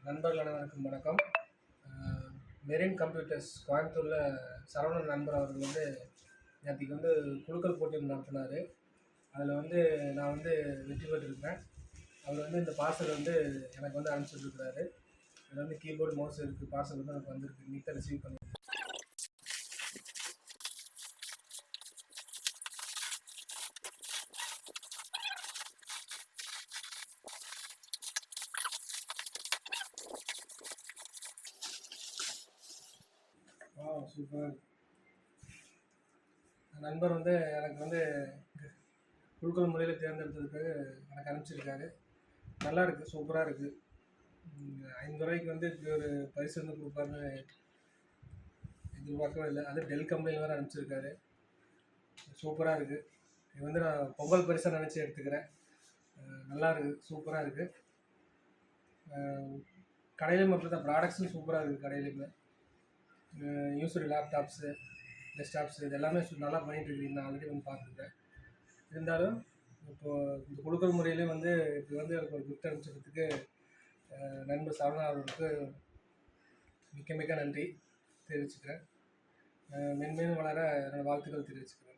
நண்பர்கள் அனைவருக்கும் வணக்கம். மெரின் கம்ப்யூட்டர்ஸ் கோயம்புத்தூரில் சரவணன் நண்பர் அவர்கள் நேற்றுக்கு குலுக்கல் போட்டி நடத்தினார். அதில் நான் வெற்றி பெற்றிருக்கிறேன். அவர் இந்த பார்சல் எனக்கு அனுப்பிச்சுட்ருக்கிறாரு. அதில் கீபோர்டு மவுஸ் இருக்குது. பார்சல் எனக்கு வந்திருக்கு. நீட்டாக ரிசீவ் பண்ணி சூப்பர். நண்பர் எனக்கு குழுக்கள் முறையில் தேர்ந்தெடுத்ததுக்கு எனக்கு அனுப்பிச்சிருக்காரு. நல்லா இருக்குது, சூப்பராக இருக்குது. 5 ரூபாய்க்கு இப்படி ஒரு பரிசு கொடுப்பாருன்னு எதிர்பார்க்கவே இல்லை. அது டெல் கம்பெனியில் வேறு அனுப்பிச்சிருக்காரு. சூப்பராக இருக்குது. இது நான் பொங்கல் பரிசாக நினச்சி எடுத்துக்கிறேன். நல்லா இருக்குது, சூப்பராக இருக்குது. கடையிலையும் அப்படி தான், ப்ராடக்ட்ஸும் சூப்பராக இருக்குது. கடையிலையுமே யூஸ்டு லேப்டாப்ஸு, டெஸ்க்டாப்ஸு இது எல்லாமே நல்லா பண்ணிகிட்ருக்கீங்க. நான் ஆல்ரெடி பார்த்துருக்கேன். இருந்தாலும் இப்போது இந்த குலுக்கல் முறையிலே இப்போ எனக்கு ஒரு கிஃப்ட் அனுப்பிச்சதுக்கு நண்பர் சரவணா அவர்களுக்கு மிக்க மிக்க நன்றி தெரிவிச்சுக்கிறேன். மென்மேலும் வளர என்னோடய வாழ்த்துக்கள் தெரிவிச்சுக்கிறேன்.